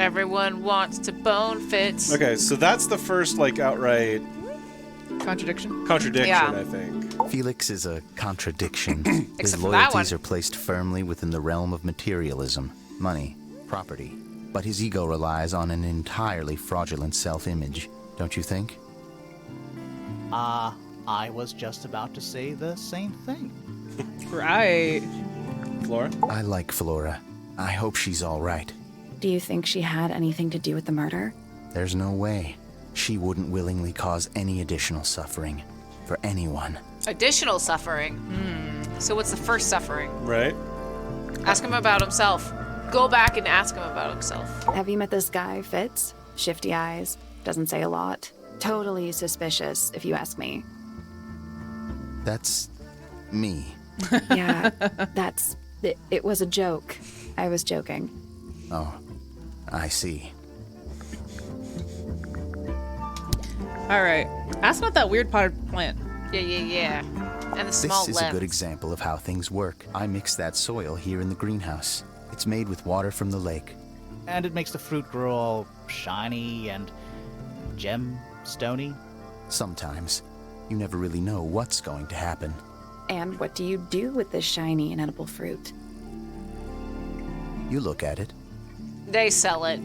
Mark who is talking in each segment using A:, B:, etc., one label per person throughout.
A: Everyone wants to bone Fitz.
B: Okay, so that's the first, like, outright
C: Contradiction?
A: Yeah.
B: I think.
D: Felix is a contradiction. His
A: Except for that
D: loyalties
A: one.
D: are placed firmly within the realm of materialism, money, property. But his ego relies on an entirely fraudulent self-image, don't you think?
E: I was just about to say the same thing.
C: Right.
B: Flora?
D: I like Flora. I hope she's all right.
F: Do you think she had anything to do with the murder?
D: There's no way. She wouldn't willingly cause any additional suffering for anyone.
A: Additional suffering. So what's the first suffering?
B: Right?
A: Ask him about himself. Go back and ask him about himself.
F: Have you met this guy, Fitz? Shifty eyes, doesn't say a lot. Totally suspicious, if you ask me.
D: That's me.
F: Yeah, it was a joke. I was joking.
D: Oh, I see.
C: All right. Ask about that weird potted plant.
A: Yeah. And the small
D: This is a good
A: limbs.
D: example of how things work. I mix that soil here in the greenhouse. It's made with water from the lake.
E: And it makes the fruit grow all shiny and gem-stony.
D: Sometimes. You never really know what's going to happen.
F: And what do you do with this shiny and edible fruit?
D: You look at it.
A: They sell it.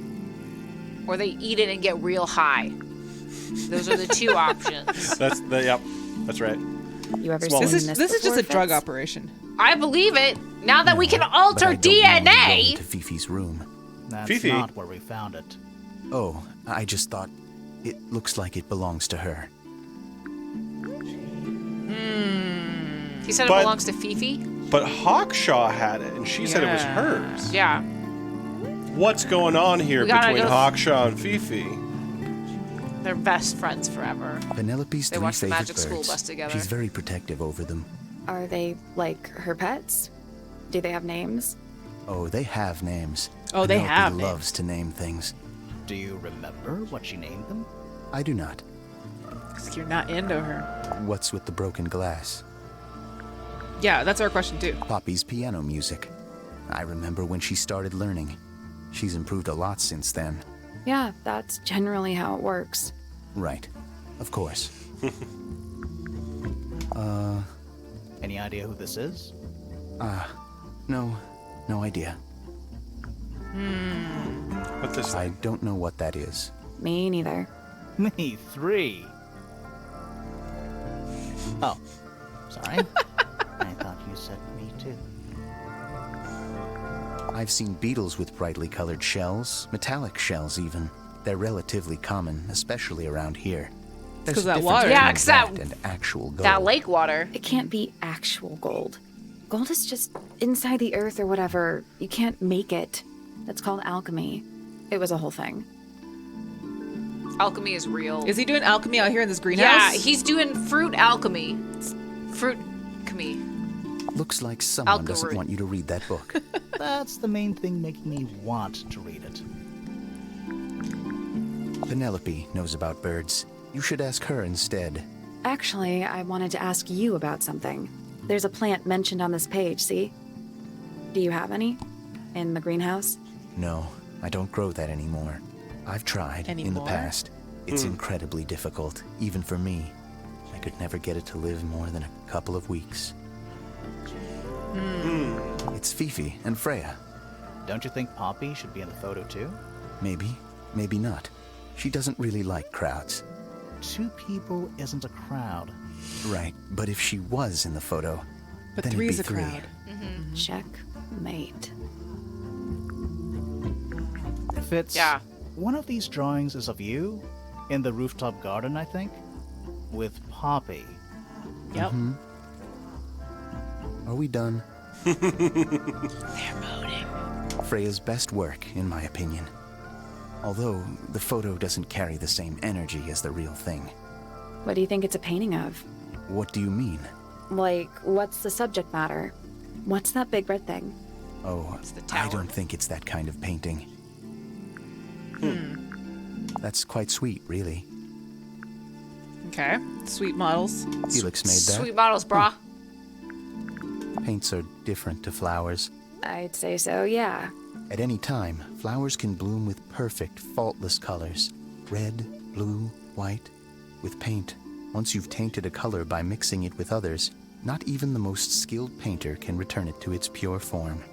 A: Or they eat it and get real high. Those are the two options.
B: Yep. That's right.
F: You ever
B: Small
F: seen
C: This
F: this
C: is just
F: before,
C: a drug
F: Fitz?
C: operation.
A: I believe it. Now that we can alter
D: But I don't normally go
A: DNA.
D: into Fifi's room.
E: That's
B: Fifi.
E: not where we found it.
D: Oh, I just thought it looks like it belongs to her.
A: He said it
B: But-
A: belongs to Fifi.
B: But Hawkshaw had it, and she said it was
C: Yeah.
B: hers.
A: Yeah.
B: What's going on here
A: We gotta
B: between
A: go-
B: Hawkshaw and Fifi?
A: They're best friends forever.
D: Penelope's
A: They
D: three
A: watch the
D: favorite
A: Magic School
D: birds.
A: Bus together.
D: She's very protective over them.
F: Are they like her pets? Do they have names?
D: Oh, they have names.
C: Oh, they
D: Penelope
C: have
D: loves
C: names.
D: to name things.
E: Do you remember what she named them?
D: I do not.
C: 'Cause you're not into her.
D: What's with the broken glass?
C: Yeah, that's our question too.
D: Poppy's piano music. I remember when she started learning. She's improved a lot since then.
F: Yeah, that's generally how it works.
D: Right. Of course.
E: Any idea who this is?
D: No idea.
B: What this?
D: I don't know what that is.
F: Me neither.
E: Me, 3. Oh, sorry. I thought you said me too.
D: I've seen beetles with brightly colored shells, metallic shells even. They're relatively common, especially around here. There's
C: 'cause
D: a
C: that
D: difference
C: water.
A: Yeah,
D: between
A: 'cause that-
D: and actual gold.
A: That lake water.
F: It can't be actual gold. Gold is just inside the earth or whatever. You can't make it. That's called alchemy. It was a whole thing.
A: Alchemy is real.
C: Is he doing alchemy out here in this greenhouse?
A: Yeah, he's doing fruit alchemy. Fruit alchemy.
D: Looks like someone doesn't
A: Alchemy.
D: want you to read that book.
E: That's the main thing making me want to read it.
D: Penelope knows about birds. You should ask her instead.
F: Actually, I wanted to ask you about something. There's a plant mentioned on this page, see? Do you have any? In the greenhouse?
D: No, I don't grow that anymore. I've tried in the
C: Anymore?
D: past. It's incredibly difficult, even for me. I could never get it to live more than a couple of weeks. It's Fifi and Freya.
E: Don't you think Poppy should be in the photo too?
D: Maybe, maybe not. She doesn't really like crowds.
E: 2 people isn't a crowd.
D: Right, but if she was in the photo,
C: But
D: then
C: 3
D: it'd
C: is
D: be
C: a
D: 3.
C: crowd.
F: Checkmate.
E: Fitz,
A: Yeah.
E: one of these drawings is of you, in the rooftop garden, I think, with Poppy.
C: Yep.
D: Are we done?
A: They're moaning.
D: Freya's best work, in my opinion. Although the photo doesn't carry the same energy as the real thing.
F: What do you think it's a painting of?
D: What do you mean?
F: Like, what's the subject matter? What's that big red thing?
D: Oh,
A: the
D: I
A: tower.
D: don't think it's that kind of painting. That's quite sweet, really.
C: Okay. Sweet models.
D: Felix made that.
A: Sweet models, brah.
D: Paints are different to flowers.
F: I'd say so, yeah.
D: At any time, flowers can bloom with perfect, faultless colors. Red, blue, white. With paint, once you've tainted a color by mixing it with others, not even the most skilled painter can return it to its pure form.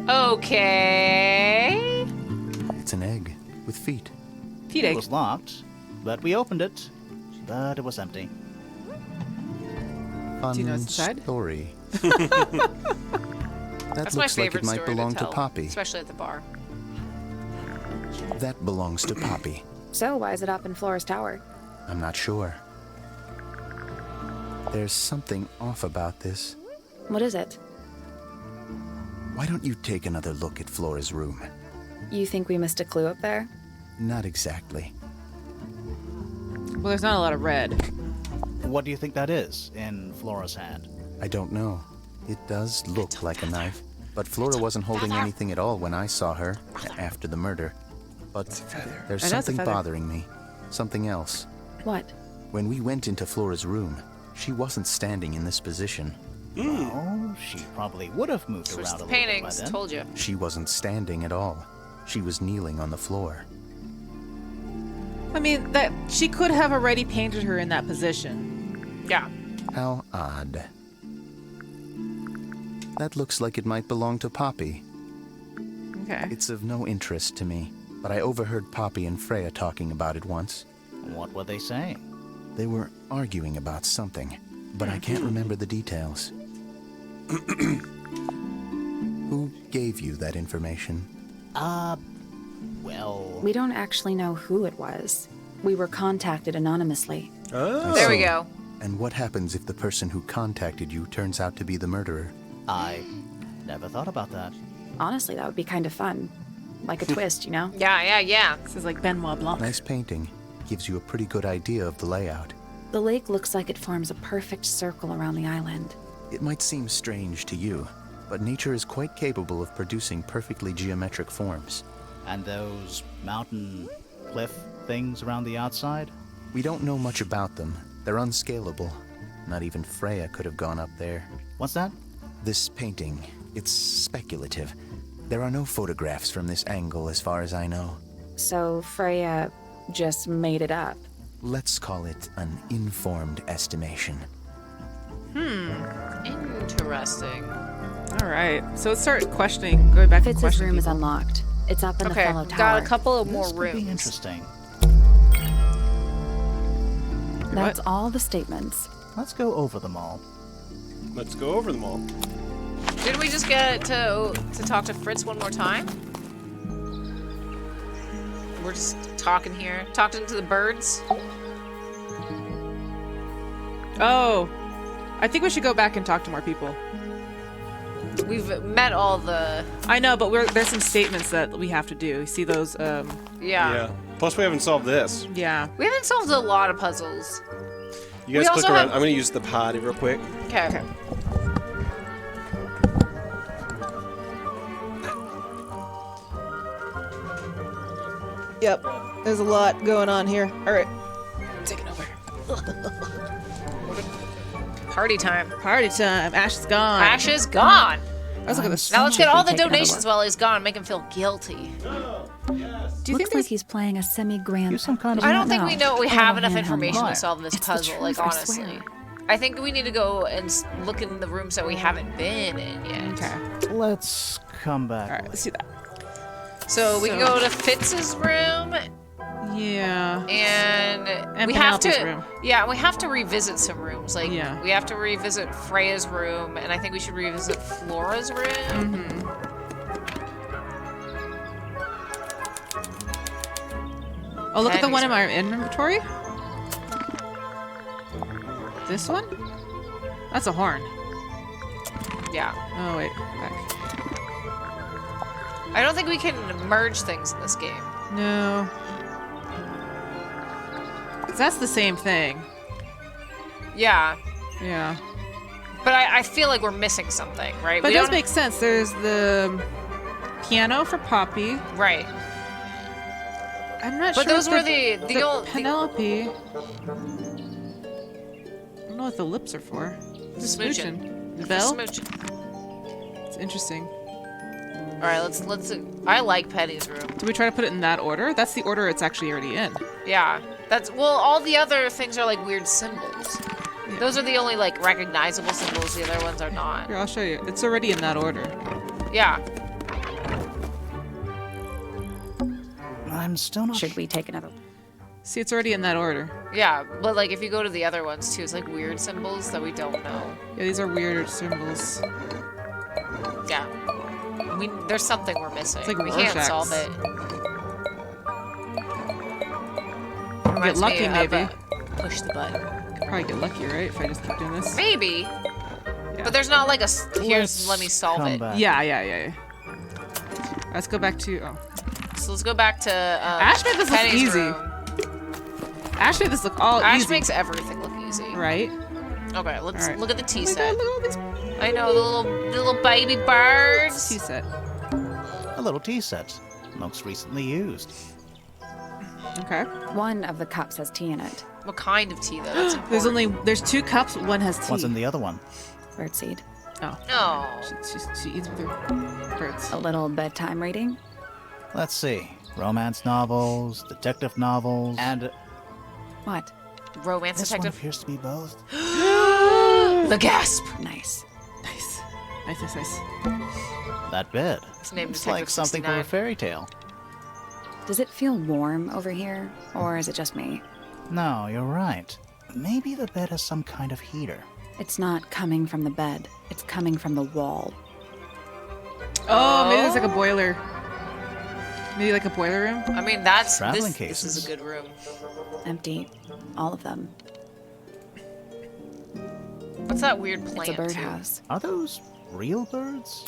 A: Okay.
D: It's an egg with feet.
C: Feet
E: It
C: egg.
E: was locked, but we opened it, but it was empty.
D: Fun
C: Do you know what's inside?
D: story. That
A: That's my
D: looks like
A: favorite
D: it might
A: story
D: belong
A: to
D: to
A: tell,
D: Poppy.
A: especially at the bar.
D: That belongs to Poppy.
F: So why is it up in Flora's tower?
D: I'm not sure. There's something off about this.
F: What is it?
D: Why don't you take another look at Flora's room?
F: You think we missed a clue up there?
D: Not exactly.
C: Well, there's not a lot of red.
E: What do you think that is in Flora's hand?
D: I don't know. It does look like a knife, but Flora wasn't holding anything at all when I saw her after the murder. But there's
C: I know it's a
D: something
C: feather.
D: bothering me. Something else.
F: What?
D: When we went into Flora's room, she wasn't standing in this position.
E: Oh, she probably would have moved
A: Switch
E: around
A: the
E: a little bit by
A: paintings.
E: then.
A: Told you.
D: She wasn't standing at all. She was kneeling on the floor.
C: I mean, that she could have already painted her in that position.
A: Yeah.
D: How odd. That looks like it might belong to Poppy.
C: Okay.
D: It's of no interest to me, but I overheard Poppy and Freya talking about it once.
E: What were they saying?
D: They were arguing about something, but I can't remember the details. Who gave you that information?
E: Well...
F: We don't actually know who it was. We were contacted anonymously.
B: Oh.
A: There we go.
D: And what happens if the person who contacted you turns out to be the murderer?
E: I never thought about that.
F: Honestly, that would be kind of fun. Like a twist, you know?
A: Yeah.
C: This is like Benoit Blanc.
D: Nice painting. Gives you a pretty good idea of the layout.
F: The lake looks like it forms a perfect circle around the island.
D: It might seem strange to you, but nature is quite capable of producing perfectly geometric forms.
E: And those mountain cliff things around the outside?
D: We don't know much about them. They're unscalable. Not even Freya could have gone up there.
E: What's that?
D: This painting, it's speculative. There are no photographs from this angle as far as I know.
F: So Freya just made it up.
D: Let's call it an informed estimation.
A: Interesting.
C: All right. So let's start questioning. Going back to
F: Fitz's
C: questioning
F: room is
C: people.
F: unlocked. It's up in the
A: Okay,
F: Fellow Tower.
A: got a couple of more
E: This could be
A: rooms.
E: interesting.
F: That's all the statements.
E: Let's go over them all.
B: Let's go over them all.
A: Didn't we just get to talk to Fitz one more time? We're just talking here. Talking to the birds.
C: Oh, I think we should go back and talk to more people.
A: We've met all the...
C: I know, but there's some statements that we have to do. You see those?
A: Yeah.
B: Plus, we haven't solved this.
C: Yeah.
A: We haven't solved a lot of puzzles.
B: You guys
A: We
B: click
A: also
B: around.
A: have-
B: I'm going to use the potty real quick.
A: Okay.
C: Yep. There's a lot going on here. All right. Taking over.
A: Party time.
C: Party time. Ash is gone.
A: Ash is gone.
C: Let's look at this.
A: Now let's get all the
F: Take another
A: donations
F: look.
A: while he's gone. Make him feel guilty.
C: Do you
F: Looks
C: think
F: like
C: there's...
F: he's playing a semi-grand...
E: Use some kind of...
A: I don't think we know we have enough
F: handheld
A: information to
E: wire.
A: solve this
F: It's the
A: puzzle, like,
F: truth, I
A: honestly.
F: swear.
A: I think we need to go and look in the rooms that we haven't been in yet.
C: Okay.
E: Let's come back.
C: All right. Let's see that.
A: So we can go to Fitz's room,
C: Yeah.
A: and we have to...
C: Penelope's room.
A: Yeah, we have to revisit some rooms. Like,
C: Yeah.
A: we have to revisit Freya's room, and I think we should revisit Flora's room.
C: Oh, look at the
A: Penny's
C: one in my inventory. This one? That's a horn.
A: Yeah.
C: Oh, wait. Back.
A: I don't think we can merge things in this game.
C: No. 'Cause that's the same thing.
A: Yeah.
C: Yeah.
A: But I feel like we're missing something, right?
C: But
A: We
C: it does
A: don't-
C: make sense. There's the piano for Poppy.
A: Right.
C: I'm not
A: But
C: sure.
A: those
C: if
A: were the old...
C: Penelope. I don't know what the lips are for.
A: The smooching.
C: The
A: For
C: bell?
A: smooching.
C: It's interesting.
A: All right, let's. I like Penny's room.
C: Do we try to put it in that order? That's the order it's actually already in.
A: Yeah, that's well. All the other things are like weird symbols.
C: Yeah.
A: Those are the only like recognizable symbols. The other ones are not.
C: Here, I'll show you. It's already in that order.
A: Yeah.
E: I'm still not.
F: Should we take another?
C: See, it's already in that order.
A: Yeah, but like if you go to the other ones too, it's like weird symbols that we don't know.
C: Yeah, these are weird symbols.
A: Yeah. There's something we're missing.
C: It's like
A: we can't
C: Rorschach's.
A: solve it.
C: Get
A: Reminds
C: lucky,
A: me of,
C: maybe.
A: push the button.
C: Could probably get lucky, right? If I just keep doing this.
A: Maybe.
C: Yeah.
A: But there's not like a
E: Let's
A: let me solve
E: come
A: it.
E: back.
C: Yeah. Let's go back to. Oh.
A: So let's go back to
C: Ash made this look
A: Penny's
C: easy.
A: room.
C: Ash made this look all
A: Ash
C: easy.
A: makes everything look easy.
C: Right?
A: Okay, let's
C: All right.
A: look at the tea
C: Oh my
A: set.
C: God, look at all these
A: I know the little baby birds.
C: tea set.
E: A little tea set. Looks recently used.
C: Okay.
F: One of the cups has tea in it.
A: What kind of tea though? That's important.
C: There's 2 cups. One has tea.
E: What's in the other one?
F: Birdseed.
C: Oh.
A: No.
C: She eats with her birds.
F: A little bedtime reading.
E: Let's see. Romance novels, detective novels, and
F: What?
A: Romance
E: this one
A: detective.
E: appears to be both.
A: The gasp.
F: Nice.
C: Nice. Nice.
E: That bed.
A: It's named
E: Looks
A: Detective
E: like something from
A: 69.
E: a fairy tale.
F: Does it feel warm over here, or is it just me?
E: No, you're right. Maybe the bed has some kind of heater.
F: It's not coming from the bed. It's coming from the wall.
C: Oh, maybe there's like a boiler. Maybe like a boiler room.
A: I mean, that's
E: Traveling
A: this is
E: cases.
A: a good room.
F: Empty. All of them.
A: What's that weird
F: It's
A: plant?
F: a birdhouse.
E: Are those real birds?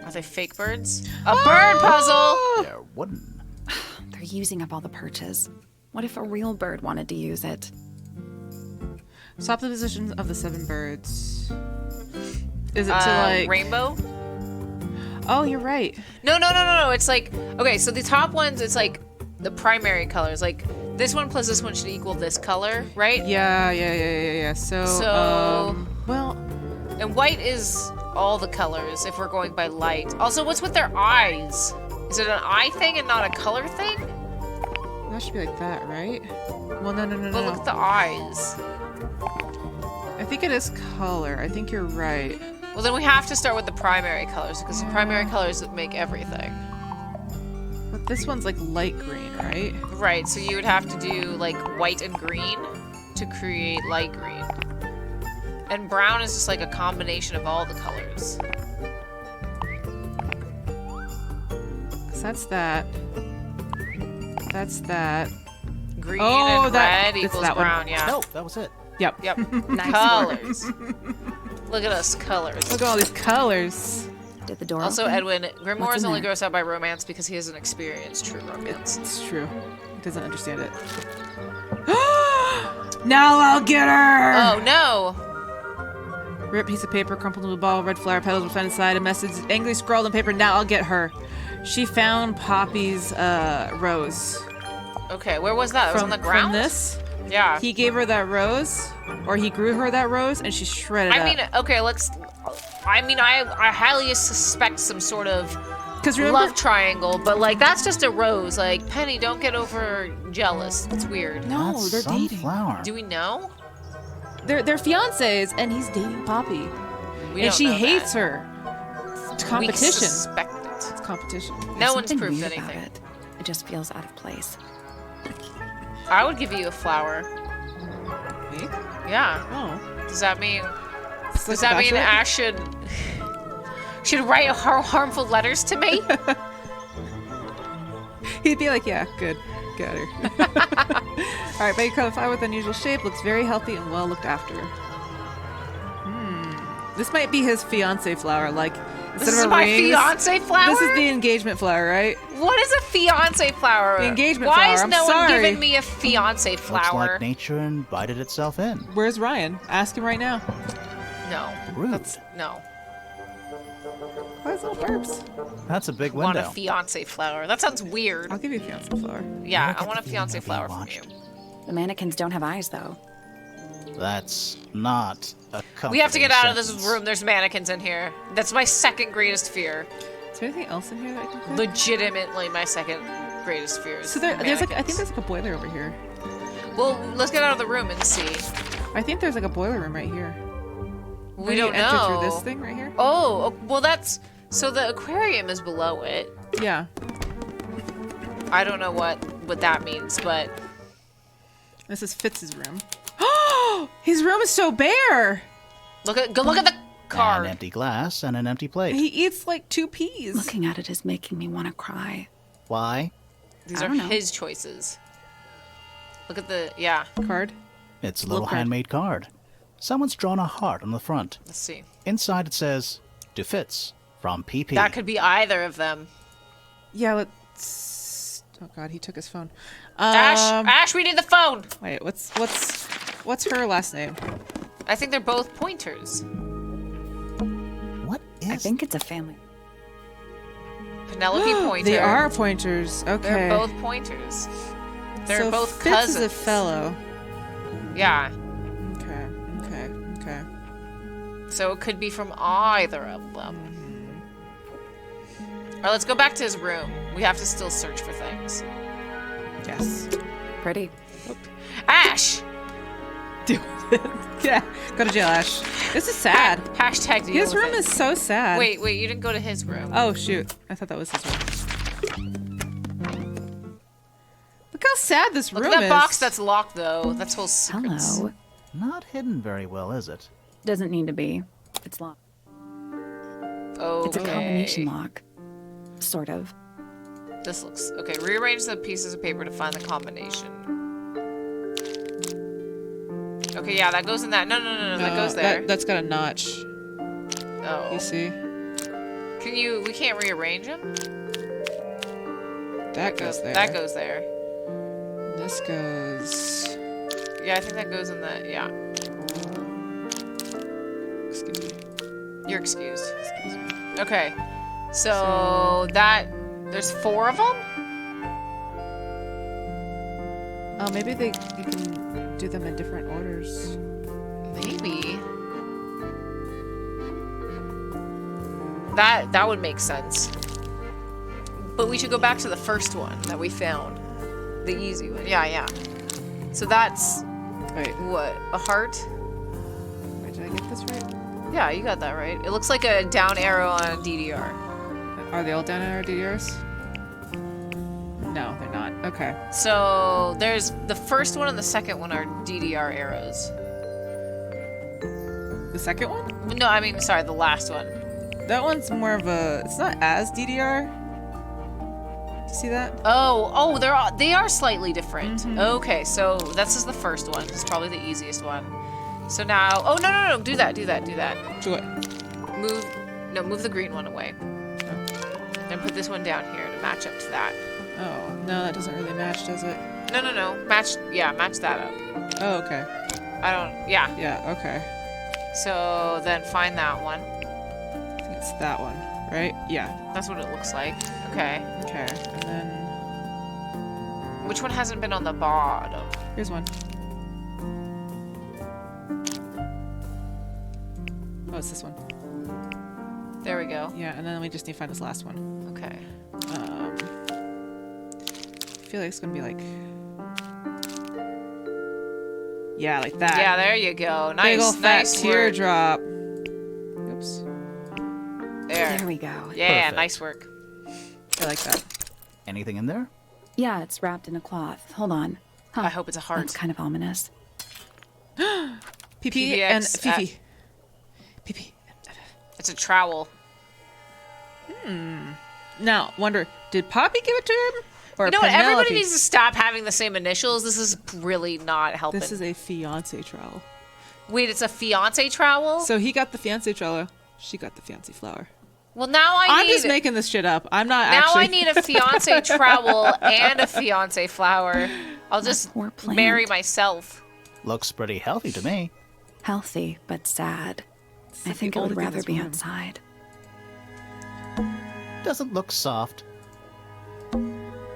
A: Are they fake birds? A bird puzzle.
E: They're wooden.
F: They're using up all the perches. What if a real bird wanted to use it?
C: Swap the positions of the 7 birds. Is it to like
A: rainbow?
C: Oh, you're right.
A: No. It's like okay. So the top ones, it's like the primary colors. Like this one plus this one should equal this color, right?
C: Yeah. So, well,
A: And white is all the colors if we're going by light. Also, what's with their eyes? Is it an eye thing and not a color thing?
C: that should be like that, right? Well, no.
A: But look at the eyes.
C: I think it is color. I think you're right.
A: Well, then we have to start with the primary colors because the primary colors that make everything.
C: But this one's like light green, right?
A: Right, so you would have to do like white and green to create light green. And brown is just like a combination of all the colors.
C: So that's that. That's that.
A: Green
C: Oh,
A: and
C: that-
A: red
C: it's
A: equals
C: that one.
A: brown, yeah.
E: No, that was it.
C: Yep.
A: Yep.
F: Nice
A: Colors. Look at us, colors.
C: Look at all these colors.
F: Did the door
A: Also,
F: open?
A: Edwin, Grimoire
F: What's
A: is
F: in
A: only
F: there?
A: grossed out by romance because he hasn't experienced true romance.
C: It's true. He doesn't understand it. Now I'll get her!
A: Oh no!
C: Ripped piece of paper, crumpled into a ball, red flower petals were found inside, a message angrily scrawled on paper, now I'll get her. She found Poppy's rose.
A: Okay, where was that? It was on the ground?
C: From this.
A: Yeah.
C: He gave her that rose, or he grew her that rose, and she shredded
A: I mean, okay, I highly suspect some sort of
C: because remember,
A: love triangle, but like that's just a rose. Like Penny, don't get over jealous. It's weird.
C: no,
E: That's
C: they're dating.
E: sunflower.
A: Do we know?
C: They're fiancés, and he's dating Poppy,
A: We
C: and
A: don't
C: she
A: know
C: hates
A: that.
C: her. It's
A: We
C: competition.
A: suspect it.
C: It's competition.
A: No
F: There's
A: one's
F: something
A: proved
F: weird
A: anything.
F: About it. It just feels out of place.
A: I would give you a flower.
C: Me?
A: Yeah.
C: Oh.
A: Does that mean?
C: It's
A: Does
C: like
A: that
C: a
A: mean
C: bachelor?
A: Ash should write harmful letters to me?
C: He'd be like, yeah, good. Got her. All right, baby color flower with unusual shape. Looks very healthy and well looked after. This might be his fiance flower. Like,
A: This
C: instead
A: is
C: of a
A: my
C: ring,
A: fiance flower.
C: This is the engagement flower, right?
A: What is a fiance flower?
C: The engagement
A: Why
C: flower,
A: is
C: I'm
A: no one
C: sorry.
A: giving me a fiance
E: Looks
A: flower?
E: like nature invited itself in.
C: Where's Ryan? Ask him right now.
A: No.
E: Rude.
A: No.
C: Why is little burps?
E: That's a big
A: Want
E: window.
A: a fiance flower? That sounds weird.
C: I'll give you a fiance flower.
A: Yeah,
E: I
A: I
E: get
A: want a
E: the feeling
A: fiance
E: I'm being
A: flower from
E: watched.
A: you.
F: The mannequins don't have eyes, though.
E: That's not a
A: We have to get out of this
E: sentence.
A: room. There's mannequins in here. That's my second greatest fear.
C: there anything else in here that I can click?
A: Legitimately my second greatest fear is
C: So there's like, I think
A: mannequins.
C: there's like a boiler over here.
A: Well, let's get out of the room and see.
C: I think there's like a boiler room right here.
A: We
C: Maybe
A: don't
C: enter
A: know.
C: through this thing right here.
A: Oh, well that's... So the aquarium is below it.
C: Yeah.
A: I don't know what that means, but...
C: This is Fitz's room. Oh, his room is so bare.
A: Look at the card.
E: An empty glass and an empty plate.
C: He eats like 2 peas.
F: Looking at it is making me want to cry.
E: Why?
A: These
F: I
A: are
F: don't know.
A: his choices. Look at the... Yeah,
C: Card.
E: It's a little
C: card.
E: handmade card. Someone's drawn a heart on the front.
A: let's see.
E: Inside it says, to Fitz, from PP.
A: That could be either of them.
C: Yeah, let's... Oh god, he took his phone.
A: Ash, we need the phone!
C: Wait, what's her last name?
A: I think they're both pointers.
E: What is
F: I think it's a family.
A: Penelope Pointer.
C: They are pointers. Okay.
A: They're both pointers. They're
C: so
A: both
C: Fitz
A: cousins.
C: is a fellow.
A: Yeah.
C: Okay.
A: So it could be from either of them. Alright, let's go back to his room. We have to still search for things.
C: Yes.
F: Pretty.
A: Ash!
C: Do it. Yeah. Go to jail, Ash. This is sad.
A: Hashtag deal
C: His
A: with
C: room
A: it.
C: is so sad.
A: Wait, you didn't go to his room.
C: Oh shoot! I thought that was his room. Look how sad this
A: Look
C: room
A: at that
C: is.
A: box that's locked, though. That's whole secrets.
F: Hello.
E: not hidden very well, is it?
F: Doesn't need to be. It's locked.
A: Okay.
F: It's a combination lock. Sort of.
A: This looks... Okay, rearrange the pieces of paper to find the combination. Okay, yeah, that goes in that. No, that goes there.
C: That's got a notch.
A: Oh.
C: You see?
A: We can't rearrange them?
C: That goes there.
A: That goes there.
C: This goes.
A: Yeah, I think that goes in that. Yeah.
C: Excuse me.
A: You're excused. Okay. So that... There's 4 of them?
C: Oh, maybe you can do them in different orders.
A: Maybe. That would make sense. But we should go back to the first one that we found. The easy one. Yeah. So that's...
C: Wait,
A: What? A heart?
C: wait, did I get this right?
A: Yeah, you got that right. It looks like a down arrow on a DDR.
C: Are they all down in our DDRs? No, they're not. Okay.
A: So there's the first one and the second one are DDR arrows.
C: The second one?
A: No, I mean, sorry, the last one.
C: That one's more of a. It's not as DDR. See that?
A: Oh, they are slightly different. Okay, so this is the first one. It's probably the easiest one. So now, oh no, do that.
C: Do it.
A: Move the green one away. And put this one down here to match up to that.
C: Oh no, that doesn't really match, does it?
A: No, match that up.
C: Oh, okay.
A: Yeah.
C: Yeah, okay.
A: So then find that one.
C: I think it's that one, right? Yeah.
A: That's what it looks like. Okay.
C: Okay, and then
A: Which one hasn't been on the bottom?
C: here's one. Oh, it's this one.
A: There we go.
C: Yeah, and then we just need to find this last one.
A: Okay.
C: I feel like it's gonna be like. Yeah, like that.
A: Yeah, there you go.
C: Big ol' fat
A: nice work.
C: teardrop. Oops.
A: There.
F: There we go.
A: Yeah,
E: Perfect.
A: nice work.
C: I like that.
E: Anything in there?
F: Yeah, it's wrapped in a cloth. Hold on. Huh.
A: I hope it's a heart.
F: That's kind of ominous.
C: PP
A: PPX
C: and Fifi. PP.
A: It's a trowel.
C: Now, wonder, did Poppy give it to him? Or
A: You know what? Everybody
C: Penelope?
A: needs to stop having the same initials. This is really not helping.
C: This is a fiance trowel.
A: Wait, it's a fiance trowel?
C: So he got the fiance trowel. She got the fiance flower.
A: Well, now
C: I'm just making this shit up. I'm not
A: Now
C: actually.
A: I need a fiance trowel and a fiance flower. I'll just
F: poor plant.
A: marry myself.
E: Looks pretty healthy to me.
F: Healthy, but sad. I
C: the
F: think it would
C: only thing
F: rather
C: that's
F: be
C: wrong.
F: outside.
E: Doesn't look soft.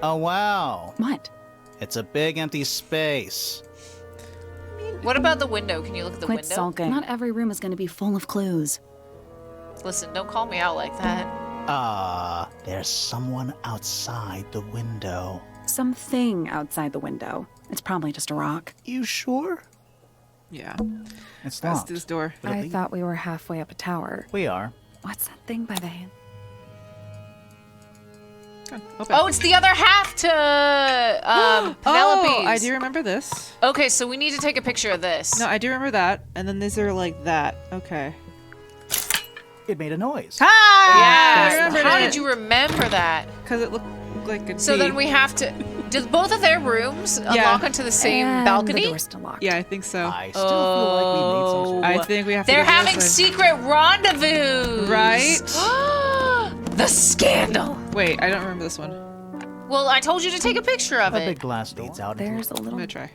E: Oh, wow.
F: What?
E: It's a big empty space.
A: What about the window? Can you look at the
F: Quit
A: window?
F: sulking. Not every room is going to be full of clues.
A: Listen, don't call me out like that.
E: There's someone outside the window.
F: Something outside the window. It's probably just a rock.
E: You sure?
C: Yeah.
E: It's
C: Let's
E: locked.
C: do this door.
E: But at
F: I
E: least-
F: thought we were halfway up a tower.
E: We are.
F: What's that thing by the hand?
C: Open.
A: Oh, it's the other half to Penelope's.
C: Oh, I do remember this.
A: Okay, so we need to take a picture of this.
C: No, I do remember that. And then these are like that. Okay.
E: It made a noise.
C: Hi!
A: Yes.
C: I remembered
A: How
C: it.
A: did you remember that?
C: Because it looked like a
A: So
C: D.
A: then we have to. Did both of their rooms unlock onto the same
F: And
A: balcony?
F: the door's still locked.
C: Yeah, I think so.
E: I still feel like we made some sort of...
C: I think we have to
A: They're
C: go to the
A: having
C: other side.
A: secret rendezvous.
C: Right?
A: The scandal.
C: Wait, I don't remember this one.
A: Well, I told you to take a picture of
E: A
A: it.
E: big glass leads out into
F: There's a
C: I'm
F: little...
C: gonna try.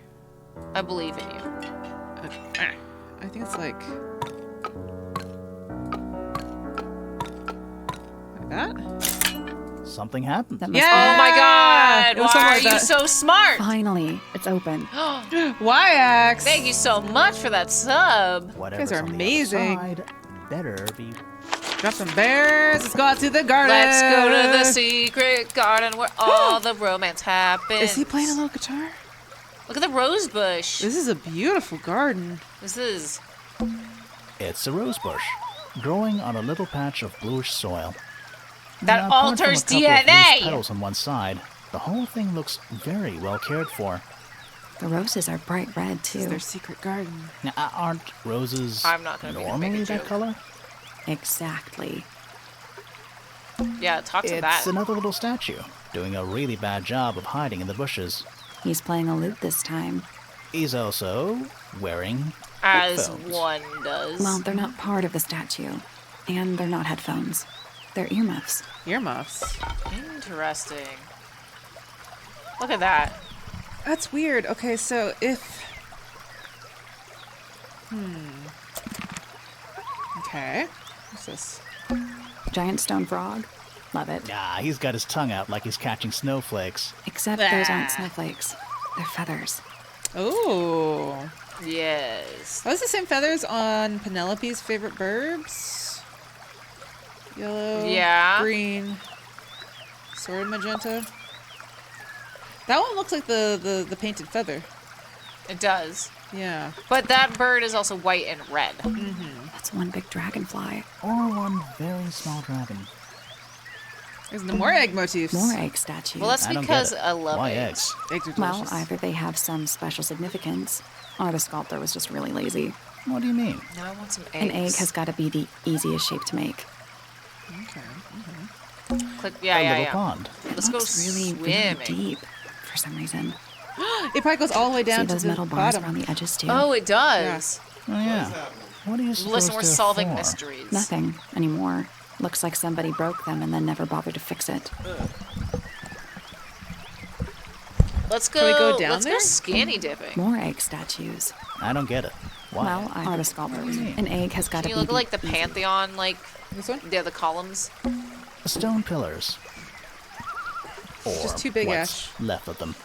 A: I believe in you.
C: I think it's like that.
E: something happened.
F: That must
C: Yeah!
A: Oh my God!
C: It was
A: Why
C: something
A: are
C: like
A: you
C: that.
A: so smart?
F: Finally, it's open.
C: Y-Ax!
A: Thank you so much for that sub.
E: Whatever's
C: are
E: on the
C: amazing.
E: other side better be...
C: Drop some bears. Let's go out to the garden.
A: Let's go to the secret garden where all the romance happens.
C: Is he playing a little guitar?
A: Look at the rose bush.
C: This is a beautiful garden.
A: This is.
E: It's a rose bush, growing on a little patch of bluish soil.
A: That
E: Now, apart from
A: alters
E: a couple of loose
A: DNA.
E: petals on one side, the whole thing looks very well cared for.
F: The roses are bright red,
C: This is
F: too.
C: their secret garden.
E: Now, aren't roses
A: I'm not gonna make a
E: normally that
A: joke.
E: color?
F: Exactly.
A: Yeah, talk to
E: It's
A: that.
E: another little statue, doing a really bad job of hiding in the bushes.
F: He's playing a lute this time.
E: He's also wearing
A: As
E: headphones.
A: one does.
F: Well, they're not part of the statue. And they're not headphones. They're earmuffs.
C: Earmuffs.
A: Interesting. Look at that.
C: That's weird. Okay, so if... Okay. What's this?
F: Giant stone frog. Love it.
E: Ah, he's got his tongue out like he's catching snowflakes.
F: Except those aren't snowflakes. They're feathers.
C: Oh.
A: Yes.
C: Are those the same feathers on Penelope's favorite birds? Yellow.
A: Yeah.
C: Green. Sort of magenta. That one looks like the painted feather.
A: It does.
C: Yeah.
A: But that bird is also white and red.
F: That's one big dragonfly.
E: Or one very small dragon.
C: There's no more egg motifs.
F: More egg statues.
A: Well, that's
E: I don't
A: because
E: get it.
A: I love
E: Why
A: eggs.
C: Eggs are
F: Well,
C: delicious.
F: either they have some special significance, or the sculptor was just really lazy.
E: What do you mean?
A: Now I want some eggs.
F: An egg has got to be the easiest shape to make.
C: Okay.
A: Click. Yeah,
E: a
A: yeah,
E: little
A: yeah.
E: pond.
A: Let's go
F: Looks really,
A: swimming.
F: really deep for some reason.
C: It probably goes all the way down
F: See
C: to
F: those
C: the
F: metal bars
C: bottom.
F: around the edges too?
A: Oh, it does.
E: Oh, yeah. What are you supposed
A: Listen, we're
E: to
A: solving
E: for?
A: mysteries.
F: Nothing anymore. Looks like somebody broke them and then never bothered to fix it.
A: Let's go.
C: Can we go down
A: let's
C: there?
A: go scanny dipping.
F: More egg statues.
E: I don't get it. Why?
F: Well, are the sculptors. An egg has got
A: Can
F: to
A: you
F: be
A: look like the
F: easy.
A: Pantheon, like
C: This one?
A: yeah, the columns?
E: Stone pillars. Or
C: Just too big,
E: what's left of them.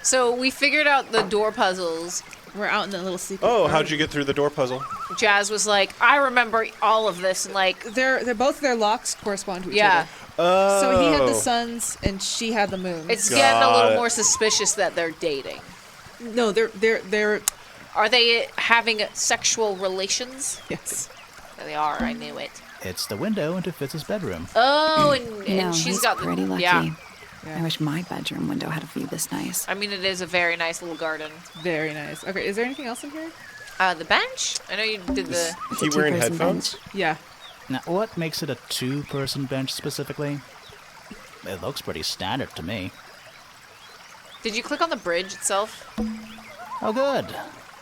A: So we figured out the door puzzles.
C: We're out in the little secret.
B: Oh,
C: garden.
B: how'd you get through the door puzzle?
A: Jazz was like, I remember all of this, and like,
C: They're both their locks correspond to each
A: yeah,
C: other.
B: Oh.
C: So he had the suns and she had the moon.
A: it's getting a
B: Got
A: little
B: it.
A: more suspicious that they're dating.
C: No, they're
A: Are they having sexual relations?
C: yes.
A: They are. I knew it.
E: It's the window into Fitz's bedroom.
A: Oh, and
F: No,
A: she's
F: he's
A: got
F: pretty
A: the
F: lucky.
A: yeah.
F: I wish my bedroom window had a view this nice.
A: I mean, it is a very nice little garden.
C: Very nice. Okay, is there anything else in here?
A: The bench. I know you did the.
B: He
F: It's a
B: wearing
F: two-person
B: headphones?
F: bench.
C: Yeah.
E: Now, what makes it a two-person bench specifically? It looks pretty standard to me.
A: Did you click on the bridge itself?
E: Oh, good.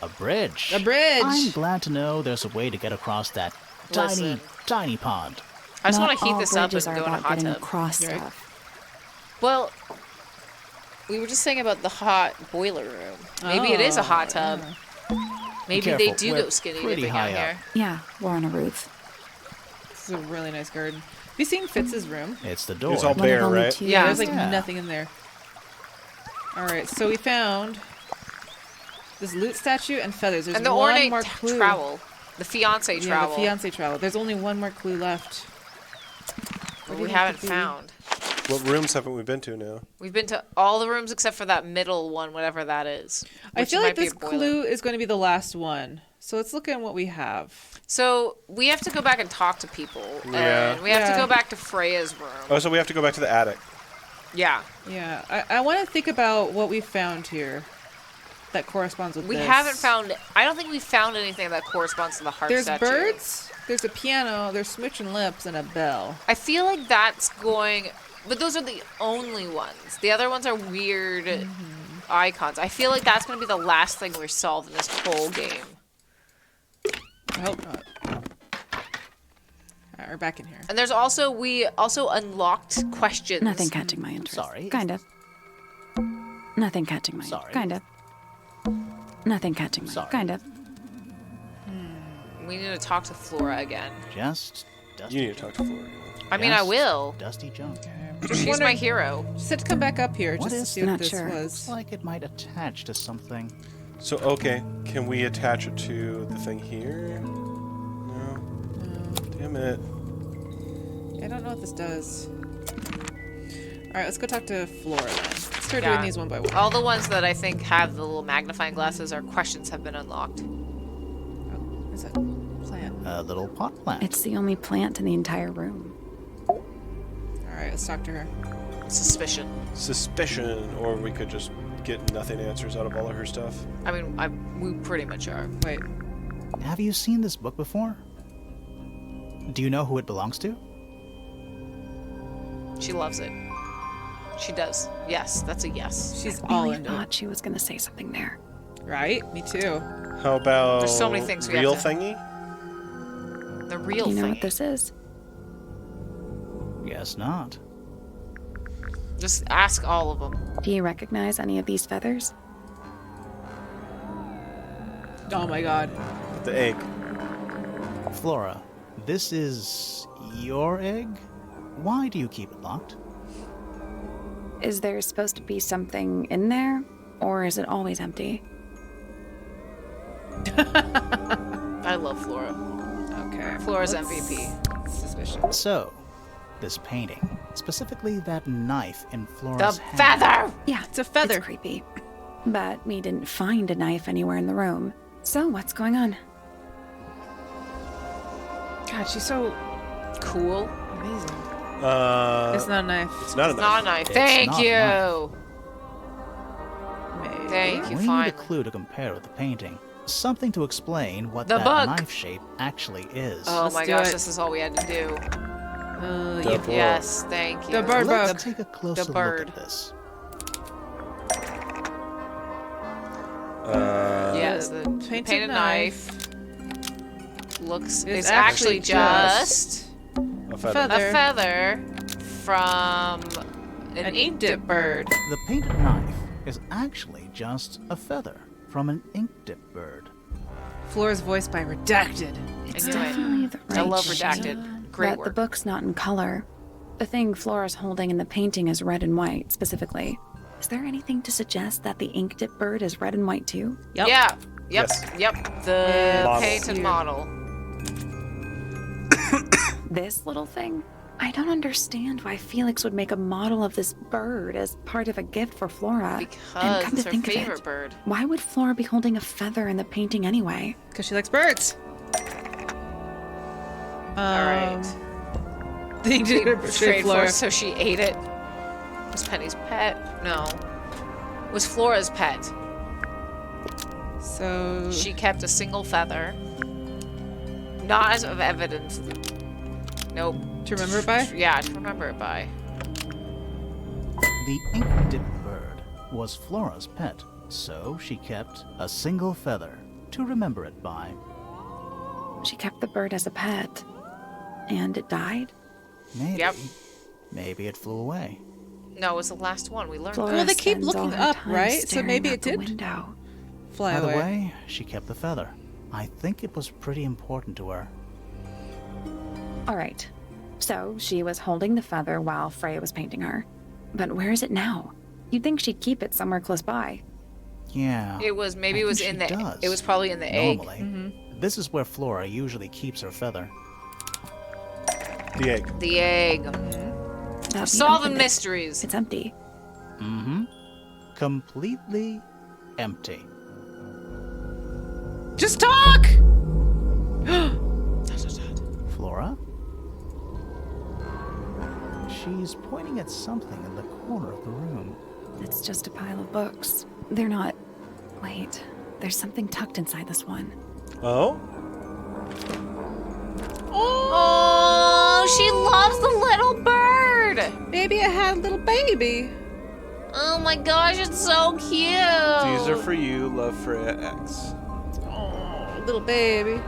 E: A bridge.
C: A bridge.
E: I'm glad to know there's a way to get across that tiny,
A: Listen.
E: tiny pond.
A: I just
F: Not
A: want to heat
F: all
A: this up and
F: bridges
A: go
F: are
A: in a
F: about
A: hot
F: getting
A: tub.
F: across
C: Right.
F: stuff.
A: Well, we were just saying about the hot boiler room. Maybe it is a hot tub. Maybe they
E: careful,
A: do
E: we're
A: go skinny
E: pretty
A: dipping out
E: high up.
A: here.
F: Yeah, we're on a roof.
C: This is a really nice garden. Have you seen Fitz's room?
E: It's the
B: It
E: door.
B: was all
F: One of
B: bare,
F: only
B: right?
F: two.
A: Yeah.
C: There's like
E: Yeah.
C: nothing in there. All right, so we found this loot statue and feathers. There's
A: And the
C: one
A: ornate
C: more clue.
A: trowel. The fiance
C: Yeah,
A: trowel.
C: the fiance trowel. There's only one more clue left.
A: But we haven't found.
B: What rooms haven't we been to now?
A: We've been to all the rooms except for that middle one, whatever that is.
C: I
A: which
C: feel
A: might
C: like
A: be
C: this
A: a boiler.
C: clue is going to be the last one. So let's look at what we have.
A: So we have to go back and talk to people.
B: Yeah.
A: And we have to
C: Yeah.
A: go back to Freya's room.
B: Oh, so we have to go back to the attic.
A: Yeah.
C: Yeah, I want to think about what we found here that corresponds with
A: We
C: this.
A: haven't found. I don't think we found anything that corresponds to the heart
C: There's
A: statue.
C: birds, there's a piano, there's smooching lips, and a bell.
A: I feel like that's going. But those are the only ones. The other ones are weird icons. I feel like that's going to be the last thing we solve in this whole game.
C: I hope not. Alright, we're back in here.
A: And there's also, we also unlocked questions.
F: Nothing catching my interest.
E: Sorry.
F: Kind of. Nothing catching my
E: Sorry.
F: Kind of. Nothing catching my
E: Sorry.
F: Kind of.
A: We need to talk to Flora again.
E: Just dusty.
B: You need to talk to Flora.
A: I mean, I
E: Just
A: will.
E: Dusty junk.
A: She's my
C: wondering-
A: hero.
C: Just had to come back up here
E: What
C: just to
E: is
C: see what
F: Not
C: this
F: sure.
C: was.
E: Looks like it might attach to something.
B: So, okay, can we attach it to the thing here? No. Damn it.
C: I don't know what this does. Alright, let's go talk to Flora then. Let's start
A: Yeah.
C: doing these one by one.
A: All the ones that I think have the little magnifying glasses are questions have been unlocked.
C: Oh, is that plant?
E: A little pot plant.
F: It's the only plant in the entire room.
C: Alright, let's talk to her.
A: Suspicion.
B: Suspicion, or we could just get nothing answers out of all of her stuff.
A: I mean, we pretty much are.
C: Wait.
E: Have you seen this book before? Do you know who it belongs to?
A: She loves it. She does. Yes, that's a yes.
C: She's
F: I
C: all
F: really
C: into
F: thought she was going to say something there.
C: it. Right? Me too.
B: How about
A: There's so many things we have
B: real
A: to-
B: thingy?
A: The real
F: Do you know
A: thing.
F: what this is?
E: Guess not.
A: Just ask all of them.
F: Do you recognize any of these feathers?
C: Oh my god.
B: The egg.
E: Flora, this is your egg? Why do you keep it locked?
F: Is there supposed to be something in there? Or is it always empty?
A: I love Flora.
C: Okay.
A: Flora's
C: Let's-
A: MVP.
C: Suspicious.
E: So, this painting, specifically that knife in
A: The
E: Flora's hand.
A: feather!
F: Yeah,
C: It's a feather.
F: It's creepy. But we didn't find a knife anywhere in the room. So what's going on?
C: God, she's so
A: Cool.
C: amazing.
B: It's
C: It's not a knife.
B: not a
A: It's
B: knife.
A: not a knife.
E: It's
A: Thank
E: not a
A: you.
C: Maybe.
A: Thank you.
E: We need
A: Fine.
E: a clue to compare with the painting. Something to explain what
A: The
E: that
A: book.
E: knife shape actually is.
A: Oh
C: Let's
A: my
C: do
A: gosh,
C: it.
A: this is all we had to do.
B: The
C: Yeah.
B: book.
A: Yes, thank you.
C: The bird
E: Let's
C: book.
E: take a closer look
A: bird.
E: at this.
A: Yes, the
C: Painted
A: painted
C: knife.
A: knife looks
C: Is
A: is actually
C: actually
A: just
B: A feather.
C: feather.
A: a feather from an ink dip bird.
E: The painted knife is actually just a feather from an ink dip bird.
C: Flora's voiced by Redacted.
F: It's
A: I knew it.
F: definitely the right
A: I love
F: shade,
A: Redacted. Great
F: but
A: work.
F: the book's not in color. The thing Flora's holding in the painting is red and white, specifically. Is there anything to suggest that the ink dip bird is red and white too?
C: Yep.
A: Yeah. Yep.
B: Yes.
A: Yep. The
B: Model.
A: painted
C: Here.
A: model.
F: This little thing? I don't understand why Felix would make a model of this bird as part of a gift for Flora. and
A: Because
F: come
A: it's
F: to
A: her
F: think of
A: favorite
F: it,
A: bird.
F: why would Flora be holding a feather in the painting anyway?
C: Because she likes birds.
A: Alright.
C: They did it
A: Straight
C: Flora.
A: for so she ate it. Was Penny's pet? No. Was Flora's pet.
C: So
A: She kept a single feather. Not as of evidence. Nope.
C: to remember it by?
A: Yeah, to remember it by.
E: The ink dip bird was Flora's pet, so she kept a single feather to remember it by.
F: She kept the bird as a pet. And it died?
E: Maybe.
A: Yep.
E: Maybe it flew away.
A: No, it was the last one. We learned.
F: Flora
C: Well, they keep
F: spends all
C: looking
F: her
C: up,
F: time
C: right? So
F: staring
C: maybe
F: out
C: it
F: the
C: did
F: window.
C: Fly
E: By the
C: away.
E: way, she kept the feather. I think it was pretty important to her.
F: All right. So she was holding the feather while Freya was painting her. But where is it now? You'd think she'd keep it somewhere close by.
E: Yeah.
A: It was maybe
E: I
A: it was
E: think
A: in
E: she
A: the.
E: does.
A: It was probably in the egg.
E: Normally, this is where Flora usually keeps her feather.
B: The egg.
A: The egg.
F: But we
A: Solving
F: opened it.
A: mysteries.
F: It's empty.
E: Completely empty.
C: Just talk!
E: Flora? She's pointing at something in the corner of the room.
F: It's just a pile of books. They're not. Wait. There's something tucked inside this one.
B: Oh?
A: Oh, she loves the little bird.
C: Maybe I had a little baby.
A: Oh my gosh, it's so cute.
B: These are for you, love Freya X.
C: Oh, little baby.